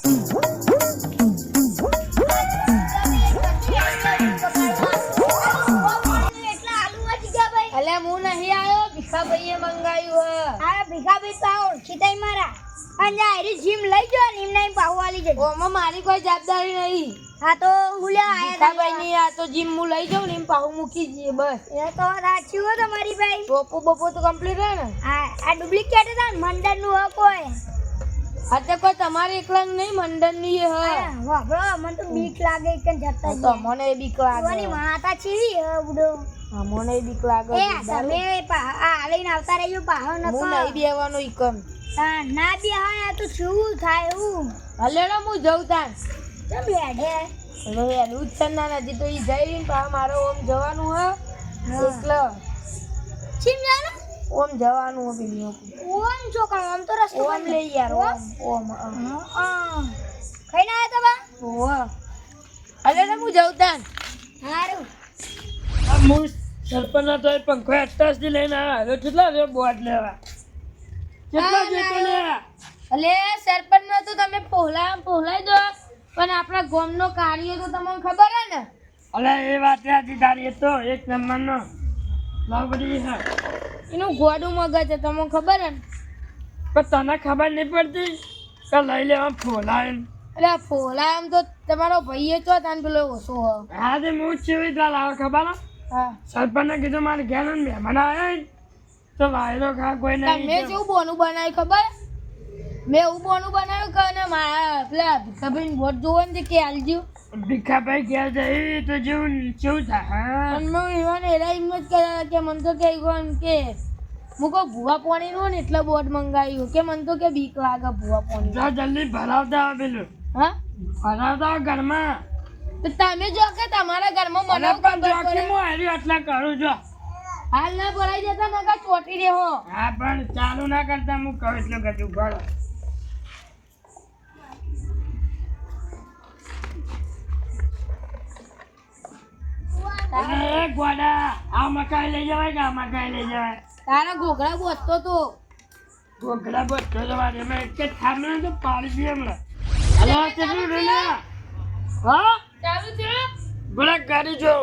અલે હું નહીં આવ્યો, ભીખાભાઈએ મંગાવ્યું હે. આ ભીખાભાઈ પાવ ઓળખીતાઈ મારા અને આરી જીમ લઈ જો ને એમને પાવ વાલી જજો. ઓમાં મારી કોઈ જવાબદારી નહીં. હા તો હું લે આયા ભીખાભાઈ ની આ તો જીમ હું લઈ જાઉં ને એમ પાહુ મૂકી દઈએ બસ. એ તો રાખ્યું હો તમારી ભાઈ. બપો તો કમ્પ્લીટ હે ને. આ ડુપ્લિકેટ હતા ને મંડળ નું હો કોઈ. અત્યારે કોઈ તમારે એકલા નહીં, મંડળ ની હે. વાપરો મને તો બીક લાગે કે જતા તો મને બીક લાગે. ઓની માતા ચીવી હે બુડો. હા મને બીક લાગે. એ તમે આ લઈને આવતા રહેજો પાહો ન હું નહીં બેવાનો ઈકમ. ના બે હા તો શું થાય એવું. હલેડો હું જઉં તાન. ચમ લેડે હવે એનું જ છે ના નથી તો ઈ જઈને પા મારો ઓમ જવાનું હે. એટલે ચીમ જાનો ઓમ જવાનું હે બિનિયો. ઓમ છોકરા ઓમ તો રસ્તો ઓમ લે યાર ઓમ. કઈ ના આયા તા ઓહ હલેડો હું જઉં તાન. હારું હું સરપંચના તો પંખો એકતાસથી લઈને આવ્યો. કેટલા રે બોટ લેવા? કેટલા જેતો લે? અલે સરપંચ નો તો તમે પોહલાઈ દો, પણ આપણા ગામનો કાર્ય તો તમને ખબર હે ને. અલે એ વાત યાદી તારી. એ તો એક નંબરનો લાવડી છે. એનું ગોડું મગજ છે તમને ખબર હે ને. પણ તને ખબર નહીં પડતી કે લઈ લેવા ફોલાય. એટલે આ ફોલા આમ તો તમારો ભાઈએ ચો તાન પેલો ઓછો હો. હા તે હું જ કેવી રીતે લાવે ખબર હે? હા સરપંચને કીધું મારે ઘેર મહેમાન આવ્યા તો વાયરો ખા કોઈ મેં નહીં. જેવું બોનું બનાવ્યું ખબર? મેં એવું બોનું બનાવ્યું કે ને મારા પેલા ભીખાભાઈ વોટ જોવો ને કે આલજો. ભીખાભાઈ ઘેર જઈ તો જેવું કેવું થાય? હા પણ મેં એવાને એરા એમ જ કર્યા કે મને તો કે ઈવન કે હું કહું ભૂવા પાણીનું ને એટલે બોટ મંગાવ્યું કે મને તો કે બીક લાગે ભૂવા પાણી. જા જલ્દી ભરાવતા આવો પેલું. હા ભરાવતા આવો ઘરમાં. તો તમે જો કે તમારા ઘરમાં મને મને પણ જો કે હું હારી આટલા કરું છું. હાલ ના ભરાઈ જતા ને કા ચોટી રહ્યો. હા પણ ચાલુ ના કરતા હું કહું એટલું કશું ભરો. અરે ગોડા આ મકાઈ લઈ જવાય કે આ મકાઈ લઈ જવાય? તારા ઘોઘરા બોસતો તો ઢોકળા બધો જવા દે. મેં એક જ થાંભલો તો પાડી દઈએ હમણાં. અલા કેટલું લઈ લે? હા ચાલુ છે. બોલા ગાડી જો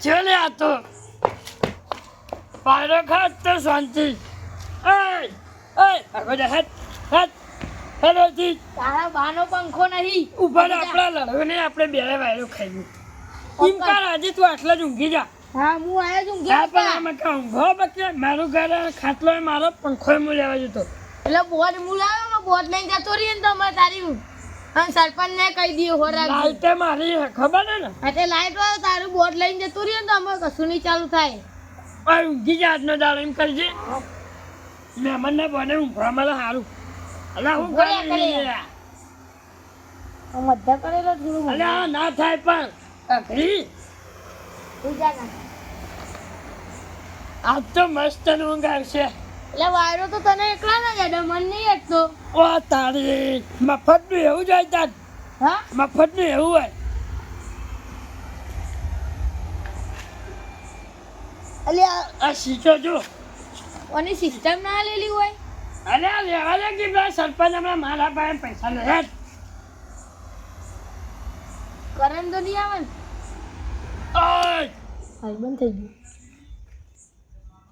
છે લે આ તો પાયરો ખાત તો શાંતિ. આગો જા હેટ હેટ હેલો જી. તારા બાનો પંખો નહીં ઉપર આપણા લડવે ને આપણે બે વાયરો ખાઈ એમ કર. આજે તું આટલા જ ઊંઘી જા. હા હું આયા છું હા ઘેર પણ આમાં કાં ઊંઘો બાકી મારું ઘર ખાટલો એ મારો પંખો હું લેવા જતો. એટલે બોટ મુલાયો ને બોટ લઈને જતો રહી ને તમે તારી અને સરપંચ ને કહી દઈએ હોરા લાઈટે મારી ખબર હે ને? એટલે લાઈટ વાળો તારું બોટ લઈને જતું રહ્યું ને તો અમારે કશું નહીં ચાલુ થાય. આ ઊંઘી જા આજનો દાડો એમ કરજે. મહેમાનને બોને ઊંઘવા મળે સારું. અલા હું બોલ્યા કરી કરે. મધ્ય કરેલો થોડું અલ્યા ના થાય પણ અઘરી. પૂજા ના આજ તો મસ્ત ઊંઘ આવશે. એટલે વાયરો તો તને એકલા ના જાય મન નહીં એકતો. ઓ તારી મફતનું એવું જ હોય તાર. હા મફતનું એવું હોય. એટલે આ શીખો જો. આની સિસ્ટમ ના લેલી હોય. અલ્યા લેવા લે કે પેલા સરપંચ હમણાં મારા પાસે પૈસા લે હેઠ. કરંટ તો નહીં આવે ને. ઓય હાલ બંધ થઈ ગયું.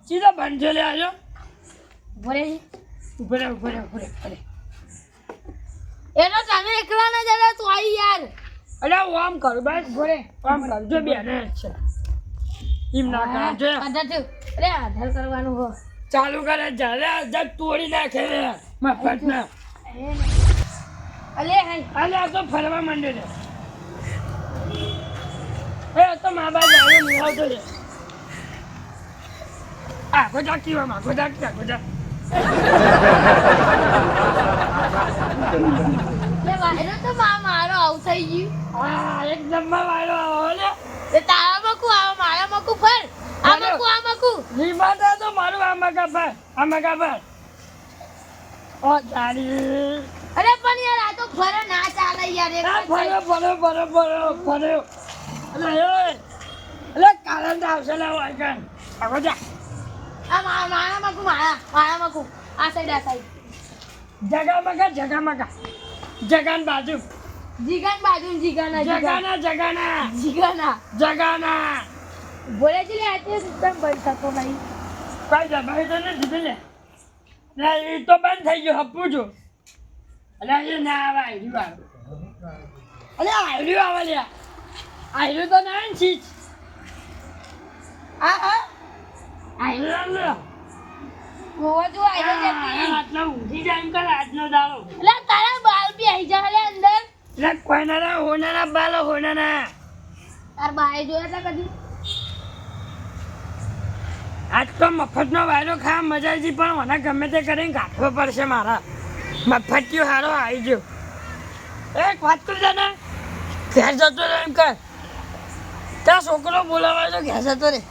સીધો બંધ છે લે આવ્યો. ભરે ઉભરે ઉભરે ઉભરે ઉભરે. એનો તને એકલા ના જાય તું આવી યાર. અલ્યા હું આમ કરું બસ. ભરે આમ કરજો બેને છે એમ ના કરજો. આધાર થયું. અરે આધાર કરવાનું હો. ચાલુ કરે ચાલે આધાર તોડી નાખે મફતના. અલે હાય અલ્યા તો ફરવા માંડે છે. એ તો મા બાપ આવ્યો નહીં આવતો છે. ગોજા કીવામાં ગોજા ક્યાં ગોજા. લે વાયરો તો મારો આવું થઈ ગયું. હા એક નંબર વાયરો આવો લે. તે તારા મકુ આવ મારા મકુ ફર આ મકુ આ મકુ રીમાતા તો મારું આ મગા પર. ઓ તારી. અરે પણ યાર આ તો ફરે ના ચાલે યાર એક આ જ ફરો. અલે કારણ આવશે લે વાયકન. આગો જા. આ મારા માકુ આ સાઈડ જગા જગાન બાજુ જીગાન બાજુ જગાના બોલે છે લે આજે સિસ્ટમ બંધ થતો ભાઈ કઈ દબાઈ તો નથી દીધું લે એ તો બંધ થઈ ગયો હપ્પું છું અલ્યા એ ના આવે આયરી વાળો અલ્યા આયરી આવે લ્યા આયરી તો ના ને ચીજ આયરી ગોવા જો આઈ જતી આટલો ઊંઘી જાય એમ કર આજનો દાડો એટલે તારા બાલ બી આઈ જા લે અંદર એટલે કોઈના હોનાના બાલો હોનાના તાર બાય જોયા તા કદી આજ તો મફતનો વાયરો ખા મજા આવી પણ મને ગમે તે કરીને કાઢવો પડશે મારા મફતિયો હારો આવી ગયો એક વાત કરી દે ને ઘેર જતો રહે એમ કર ત્યાં છોકરો બોલાવાય તો ઘેર જતો રે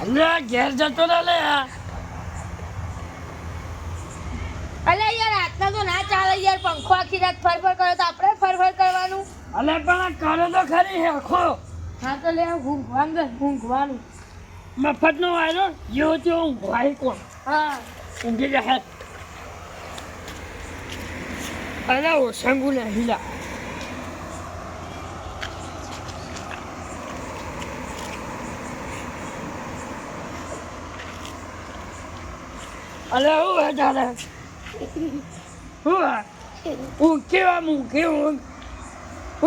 અલ્યા ઘેર જતો રહે લે અલે યાર આટલા તો ના ચાલે યાર પંખો આખી રાત ફરફર કરે તો આપણે ફરફર કરવાનું અલે પણ આ કરે તો ખરી હેખો હા તો લે ઊંઘવાનું મફતનો વાયરો જેવો તેવો ઊંઘવાય કોણ હા ઊંઘી જાય અરે ઓછંગું નહીં લા અલે હું હે તારે હું કેવા ઊંઘ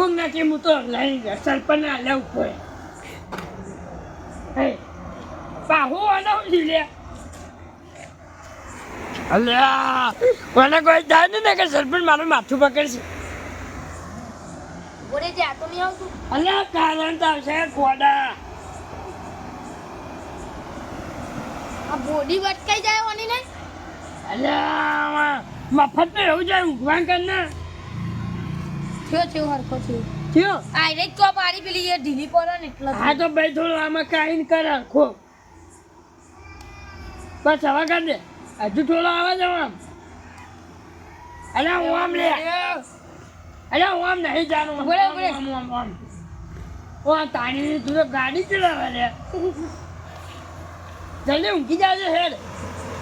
નથી હું તો લઈ ગયા સરપંચ લેવું પડે હે બાહુ આનો લે અલ્યા મને કોઈ જાય ને કે સરપંચ મારું માથું પકડશે બોલે જે આ તો નહીં આવતું અલ્યા કારણ તો આવશે ગોડા આ બોડી વટકાઈ જાય ઓની ને અલ્યા મફત તો એવું જાય ઊંઘવાન કર ને થયો હરખો થયો થયો આઈ તો પાડી પેલી યાર ઢીલી પડે ને એટલે હા તો ભાઈ થોડું આમાં કાઈન કર આખો બસ હવે કર દે હજુ થોડો આવે છે આમ અલ્યા હું આમ લે અલ્યા હું આમ નહીં જાણું બોલે ઓ તાણી તું તો ગાડી ચલાવે લે જલ્દી ઊંઘી જાજે હેડ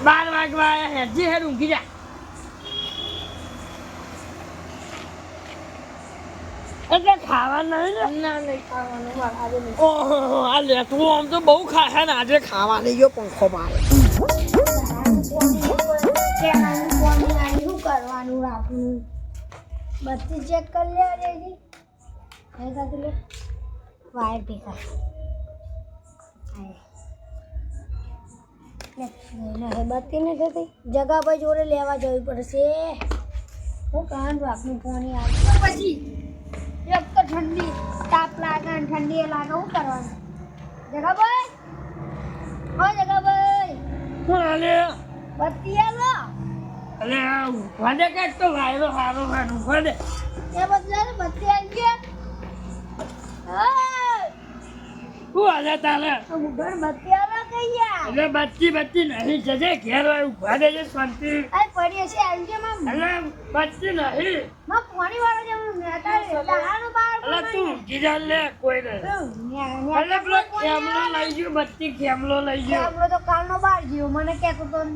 12 વાગવા આયા હેડજી હેડ ઊંઘી જા એટલે ખાવા નહીં ને ના નહીં ખાવાનું આજે નહીં ઓહો આ લે તું આમ તો બહુ ખાય ને આજે ખાવા નહીં ગયો પંખો મારે શું કરવાનું રાખવું બત્તી ચેક કરી લે રેજી લે વાયર ભેગા બત્તી ને થતી જગા પર જોડે લેવા જવી પડશે હું કાન રાખવું પાણી આવે પછી એક તો ઠંડી તાપ લાગે ને ઠંડી એ લાગે શું કરવાનું જગાભાઈ કોણ આલે બત્તી આલો અલે વાડે કાઢ તો વાયરો હારો હારું વાડે એ બદલે બત્તી આવી ગયા હું આલે તાલે ઘર બત્તી આલો કહીયા એટલે બચ્ચી નહીં જજે ઘેર હોય ઉભા દેજે શાંતિ આ પડી હશે આવી ગયા માં એટલે બચ્ચી નહીં માં પાણી વાળો જેમ નેતા દહાનો બાર એટલે તું ગીજા લે કોઈ નહીં એટલે પેલો ખેમલો લઈ ગયો બચ્ચી ખેમલો લઈ ગયો આપણો તો કાલનો બાર ગયો મને કહેતો તો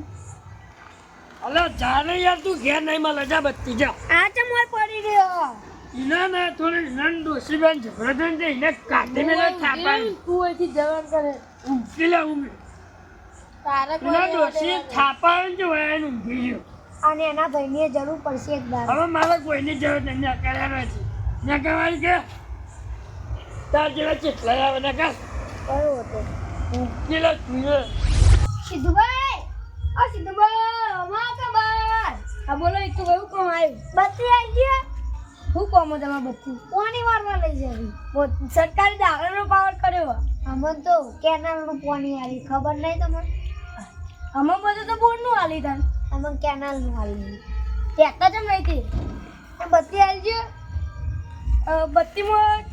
એટલે જાને યાર તું ઘેર નહીં મળે જા બચ્ચી જા આ ચમોય પડી રહ્યો ઇના ને થોડી નન ડોસી બેન ઝઘડો થઈને તે ઇને કાઢી મેલે થાપાની તું અહીંથી જવાન કરે ઊંઘી લે ઊંઘી તારે ઇના ડોસી થાપાને જો એને ઊંઘી ગયો અને એના ભાઈની જરૂર પડશે એક દાર હવે મારે કોઈની જરૂર નથી કર્યા નથી ને કહેવાય કે તાર જેવા ચેટલા આવે ને કા કયો હતો ઊંઘી લે તું સિદ્ધુભાઈ અમા ખબર આ બોલો એક તો કયું કોમ આવ્યું બત્તી આવી ગયા શું કોમો તમારે બધી પાણી વાળવા લઈ જવી સરકારી દાખલાનો પાવર કર્યો અમન તો કેનાલનું પાણી આવી ખબર નહીં તમને અમે બધું તો બોર્ડનું હાલી તાન અમન કેનાલનું આવી ટેક્ટર જેમ નહીં હતી બત્તી આવી ગયો બત્તીમાં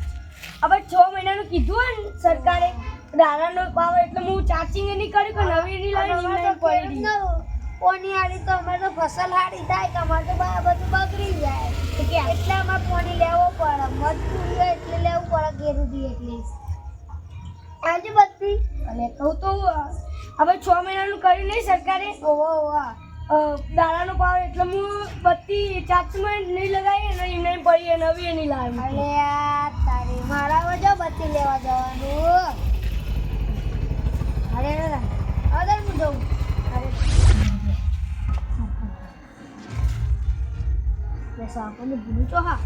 આપણે 6 મહિનાનું કીધું હોય ને સરકારે દાદાનો પાવર એટલે હું ચાર્જિંગ એની કરી કે નવી એની લાવી પડી પાણી આવી તો અમારે તો ફસલ હારી થાય કે અમારે તો બધું બગડી જાય એટલે અમારે પાણી લેવો પડે મજબૂર હોય એટલે લેવું પડે ઘેરું દી એટલે આજે બત્તી અને કહું તો હવે 6 મહિનાનું કરી નહીં સરકારે. ઓહો ઓહો દાડાનો ભાવ એટલે હું બત્તી ચાર્જમાં નહીં લગાવી અને એમને પડી નવી નહીં લાવી. અલે આ તારી મારા વજો બત્તી લેવા જવાનું. અરે અરે હું જઉં. અરે બસ આપણને ભૂલું તો હા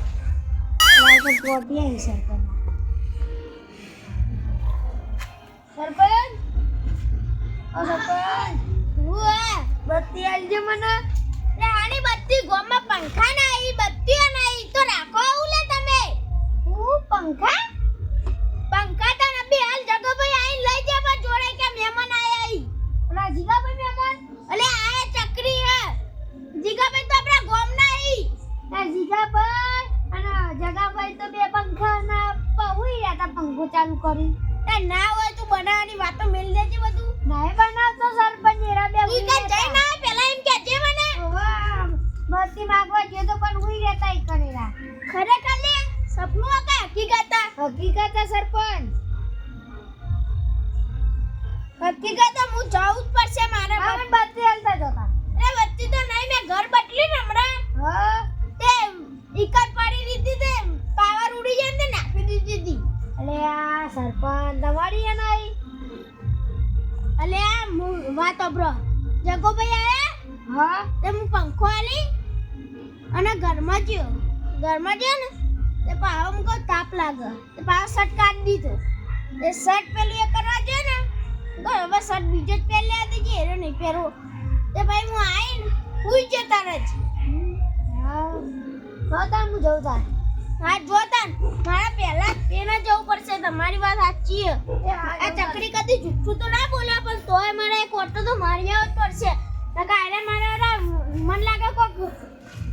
પણ કોપી આવી સરપંચ. સરપંચ ઓ સરપંચ બત્તી આલજે મને. લે આની બત્તી ગોમાં પંખા ના આવી બત્તીઓ ના આવી તો રાખો આવું લે તમે. હું પંખા પંખા તો નબી હાલ જગોભાઈ આઈને લઈ જા પણ જોડે કે મહેમાન આયા ઈ. ના જીગાભાઈ મહેમાન અલે આયા ચકરી હે જીગાભાઈ તો આપણા ગોમ ના ઈ. ના જીગાભાઈ અને જગાભાઈ તો બે પંખા ના પहुઈ રહ્યા હતા પંખો ચાલુ કરી. એ ના હોય તું બનાવવાની વાતો મેલ દેજે બધું. નાય બનાવતો સરપંચ એરા બે ઈ કે જઈ ના પેલા એમ કે જે મને બત્તી માંગવા ગયો તો પણ હુઈ રહેતા ઈ કરેલા. ખરેખર લે સપનું આ કે હકીકત આ? હકીકત છે સરપંચ. હકીકત હું જાવું જ પડશે મારે. આપણે બત્તી હાલતા જતા. એ બત્તી તો નહીં મેં ઘર બદલી ને હમણાં હા તે ઇકત પાડી દીધી તે પાવર ઉડી જાય ને નાખી દીધી હતી. અલે આ સરપંચ તમારી એ નહીં. અલે આ વાત અબ્રો જગોભાઈ આયા હા તે હું પંખો આલી અને ઘરમાં ગયો ને તે પાવ મુકો તાપ લાગે તે પાવ શર્ટ કાઢી દીધો તે શર્ટ પેલું એ કરવા ગયો ને તો હવે શર્ટ બીજો જ પહેર લે દેજે એનો નહીં પહેરવો તે ભાઈ હું આવીને હુઈ જતા રજ. હા તાર હું જઉં તાર. હા જોતા મારા પહેલા તેને જવું પડશે. તમારી વાત સાચી છે. આ ચકરી કદી જુઠ્ઠું તો ના બોલ્યા પણ તોય મારે એક ઓટો તો મારી આવવો જ પડશે. કાલે મારા મન લાગે કોક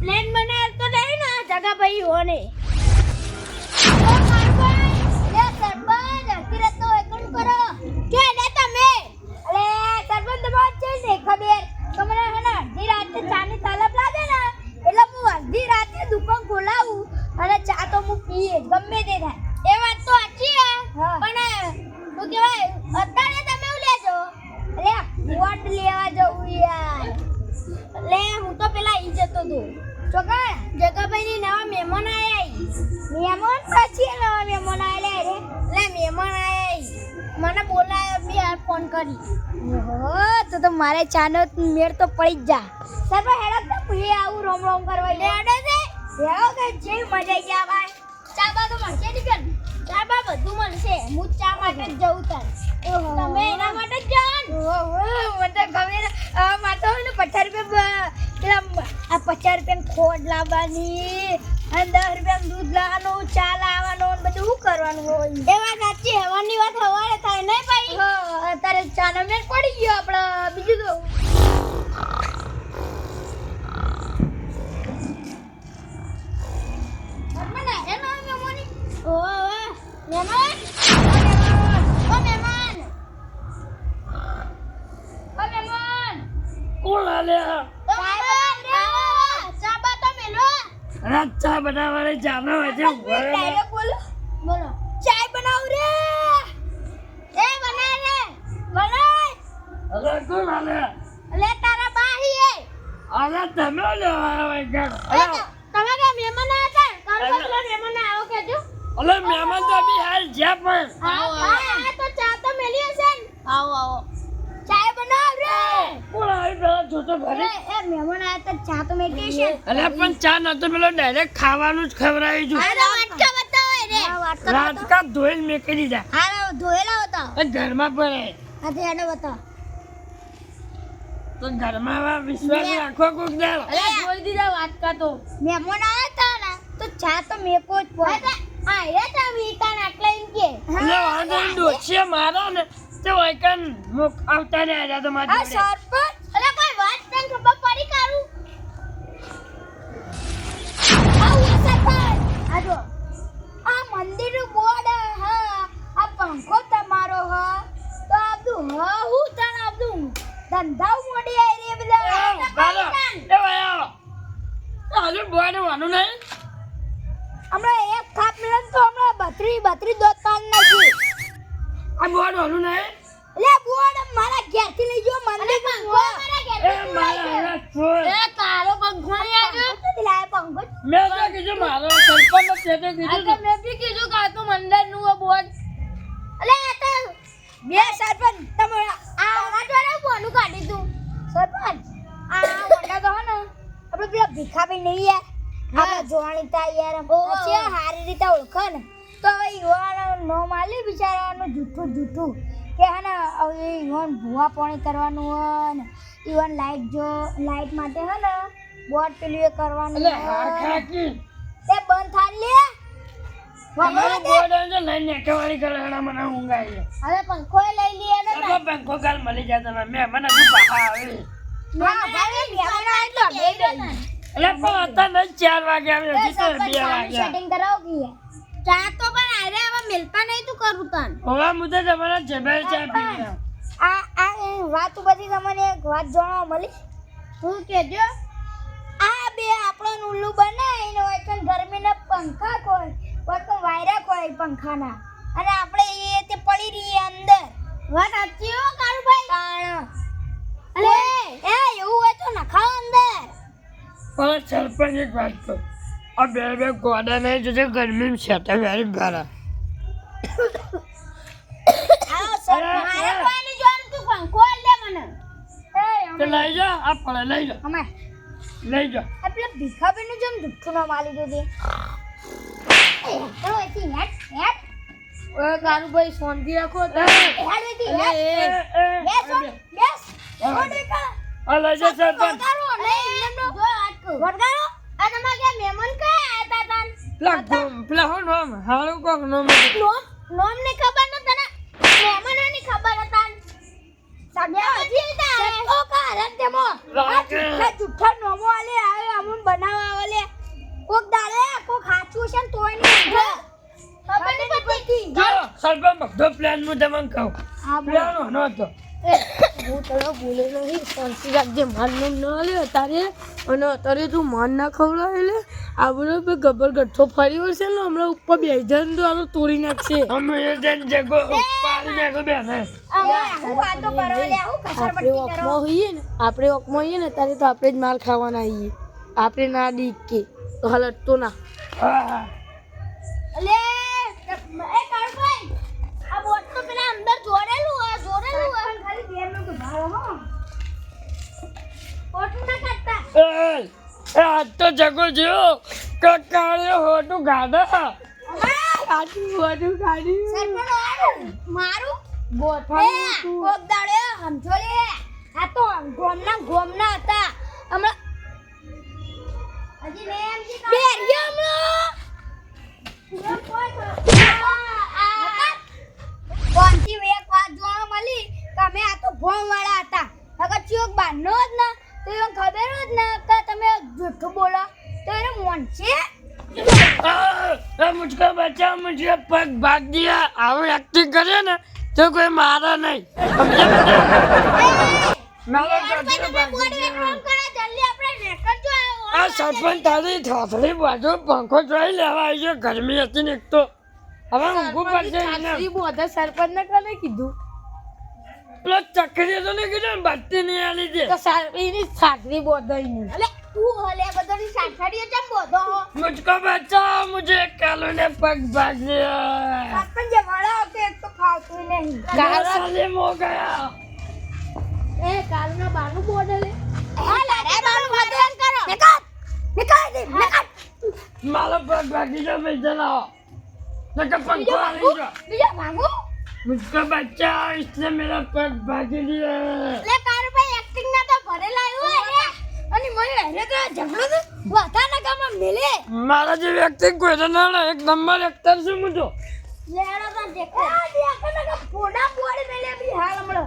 પ્લેન બનાવતો નહીં ને જગાભાઈ હોને. લે સરપંચ અકીરત તો એકણ કરો. જો લે તમે અલે સરપંચ તમાર છે ને ખબર તમને હે ને અડધી રાતે ચાની તલબ લાગે ને એટલે હું અડધી રાતે દુકાન ખોલાવું અને ચા તો હું પીએ ગમે તે થાય. એ વાત તો સાચી છે હા. પણ શું કહેવાય અત્યારે તમે એવું લેજો. અલે વોટ લેવા જવું યાર. લે હું તો પેલા ઈ જતો તો ચોકા જગાભાઈ ની નવા મહેમાન આયા ઈ. મહેમાન પછી નવા મહેમાન આયેલા રે. લે મહેમાન આયા ઈ. મને બોલાયો બી આ ફોન કરી. ઓહો તો મારે ચાનો મેળ તો પડી જ જા. સરપંચ હેડક તો પીએ આવું રોમ રોમ કરવા લે અડે છે હેડો કે જે મજા આવી ગયા ભાઈ. ચા બા તો મળશે ને બેન. ચા બા બધું મળશે. હું ચા માટે જ જઉં તાર. તમે એના માટે જ જાઓ ને. ઓહો મને ખબર માતો ને 50 રૂપિયા પેલા આ 50 રૂપિયા ખોડ લાવવાની અને 10 રૂપિયા દૂધ લાવવાનું ચા લાવવાનું ને બધું શું કરવાનું હોય. એ વાત સાચી હવાની વાત હવારે થાય નહીં ભાઈ. અત્યારે ચાનો મેળ પડી ગયો આપણે બીજું તો કોણ આલે ચા બનાવવાની જાનો હોય છે બોલો ચાય બનાવ રે. એ બના રે બનાય. અરે કોણ આલે લે તારા બાહી એ. અરે તમે લેવા આવે કે તમે કે મહેમાન આવ્યા હતા કાલ પેલા મહેમાન આવ્યો કેજો. અલે મહેમાન તો બી હાલ જ્યાં પણ હા તો ચા તો મેલી હશે ને. આવો ચાય બનાવ રે. કોણ આવી પેલા જોતો ઘરે એ મહેમાન આયા તો ચા તો મેં પીશે. અલે પણ ચા નતો પેલો ડાયરેક્ટ ખાવાનું જ ખવડાવી છું આ વાટકા બતાવો રે. રાજકા ધોઈને મેકી દીધા હા ધોયેલા હતા. એ ઘરમાં પડે આ તો એનો બતા. તો ઘરમાં આવા વિશ્વાસ રાખો કોક દાડો અરે જોઈ દીધા વાટકા તો. મહેમાન આયા હતા ને તો ચા તો મેકો જ પડે. આ એ તો વીતા નાટલા એમ કે. એટલે વાંધો નહીં, ડોશીએ મારો ને તો વાયકન મુક આવતા ને આજા તો આ મારી જોડે. સરપંચ અલે કોઈ વાત તને ખબર પડી કારું. આવું સરપંચ આ જો આ મંદિરનું બોર્ડ હા આ પંખો તમારો હા તો આપનું હા હું તને આપનું ધંધા મોડી આવી રે બધા. ચાલો, એ ભાઈ આવો. હજુ બોલવાનું નહીં. હમણાં એક થાપ મિલન તો હમણાં 32 દોસ્તાન નથી. આ બોલવાનું નહીં. લે બોર્ડ મારા ઘેરથી લઈ જો મંદિર એ મારા હવે છોડ. એ તારો પંખો નહીં આવ્યો પંખો મેં તો કીધું મારો સરપંચ છે તો કીધું તું. મેં બી કીધું કે આ તો મંડળ નું બોર્ડ અલે આ તો બે સરપંચ તમે આ દ્વારા બોનું કાઢી તું સરપંચ આ વંડા તો હે ને આપણે પેલા ભીખાભાઈ નહીં યાર આપણે જોવાની તા યાર પછી હારી રીતે ઓળખે ને તો યુવાનો નો માલી બિચારાનું જૂઠું કે હે ને હવે યુવાન ભૂવા પાણી કરવાનું હોય ને યુવાન લાઈટ માટે હે ને બોટ પેલું એ કરવાનું એટલે હા ખાકી તે બંધ થાન લે અમારું બોર્ડ છે લઈને નેકવાળી કરે મને ઊંઘ આવી જાય. હવે પંખો લઈ લઈએ ને તો પંખો કાલ મળી જાય તમે મહેમાન હજુ પાછા આવે. ના ભાઈ બેવાનો એટલો બે એટલે પણ અત્યારે જ 4 વાગે આવે હજી તો 2 વાગ્યા. સેટિંગ કરાવો કે ચા તો પણ આરે હવે મિલતા નહીં તું કરું તન હવે હું તો તમારા જબર ચા પી ગયા. આ વાત પછી તમને એક વાત જાણવા મળી હું કેજો આ બે આપણો ઉલ્લુ બનાવીને હોય તો ગરમીના પંખા કોઈ તો વાયરા કોઈ પંખાના અને આપણે એ તે પડી રહીએ અંદર વાત સાચી હો કારુભાઈ કારણ અલે એ એવું હોય તો નખાવ અંદર પણ સરપંચ એક વાત કહું આ બે ગોડા નહીં જોજે ગરમી છે વેરી ગારા. આવો સર મારે કોઈ નહીં જોવાનું તું પંખો લે મને તો લઈ જા આ પડે લઈ જા અમે લઈ જા. આપણે ભીખાબેનનું જેમ જુઠ્ઠું ના માલી દો દે એથી હેટ ઓય કારુભાઈ શાંતિ રાખો હેડ એથી હેટ બેસ આ લઈ જા સરપંચ. વડગાડો નહીં એમનો વડગાડો આ તમારા ઘેર મહેમાન કયા આયા તા તન પેલા હું નોમ હારું કોક નોમ નોમ ની ખબર ન તને મહેમાનોની ખબર હતા સગ્યા હજી તા ઓ કારણ તેમો આ જુઠ્ઠા નોમો આલે આવે અમુન બનાવવા વાલે કોક દાલે કોક હાચું છે ને તોય નહીં ખબર નહીં પડતી જો સરપંચ બધો પ્લાન હું તમને કહું. પ્લાન નહોતો હું તને બોલે નહીં શાંતિ રાખજે મારનું ન લે અત્યારે તું માન ના ખવડાવે એટલે આપણે બે ગબર ગઠ્ઠો ફરી વળશે ને હમણાં ઉપર બે જણ તો આનો તોડી નાખશે. અમે એ જણ જગો પાડી નાખો બેને. હું વાતો કરો લે હું આપણે ઓકમાં હોઈએ ને ત્યારે તો આપણે જ માર ખાવાના આવીએ આપણે ના દીકે તો હલટતો ના. હા લે એ કારુભાઈ આ બોટ તો પેલા અંદર જોડેલું હોય ખાલી બે મિનિટ ઉભા રહો બોટ ના કાઢતા એ આજ તો જગો જ્યો કકાળ્યો હોટું ગાડા. મારું કોક દાડે સમજો લે આ તો ગોમના હતા હમણાં હજી મેં એમ જી બે રહ્યા કોણથી એક વાત જોવા મળી કે અમે આ તો ભોમ વાળા હતા અગર ચિયોક બારનો જ ને તો એને ખબર જ ને કે તમે જૂઠું બોલો તો એને મોન છે મુझको बचा मुझे पग भाग दिया आवे एक्टिंग करे ना तो कोई मारा नहीं આ સરપંચ તારી થાથડી બાજુ પંખો જોઈ લેવા આવી ગયો ગરમી હતી ને એક તો હવે ઊંઘું પડશે એને. બધા સરપંચ ને કને કીધું પેલો ચકરી તો ને કીધું ને બત્તી નહીં આલી દે. તો એની છાકરી બોધાઈ નહીં. અલે તું હલે બધાની સાઠાડીઓ ચમ બોધો मुझको बचाओ मुझे कालू ने पग भाग दिया પણ જે વાળા કે એક તો ખાવતું નહીં सालिम हो गया. એ કાલના બાનું બોડે હા લારે બાનું વાદન કરો નિકાલ मारो पग भागी जो मैं जलाओ तो पंखो आली जो બીજા માંગુ मुझको बचाओ इसने मेरा पग भागी दिया. લે કારુભાઈ એક્ટિંગ ના તો ભરેલા આવ્યો હે અને મને હેરે તો ઝઘડો તો વાતાના ગામમાં મેલે મારા જે વ્યક્તિ કોઈ ના એક નંબર એક્ટર છું હું તો. લેડો તો દેખો આ દેખો ને પોડા પોડી મેલે બી હાલ હમણો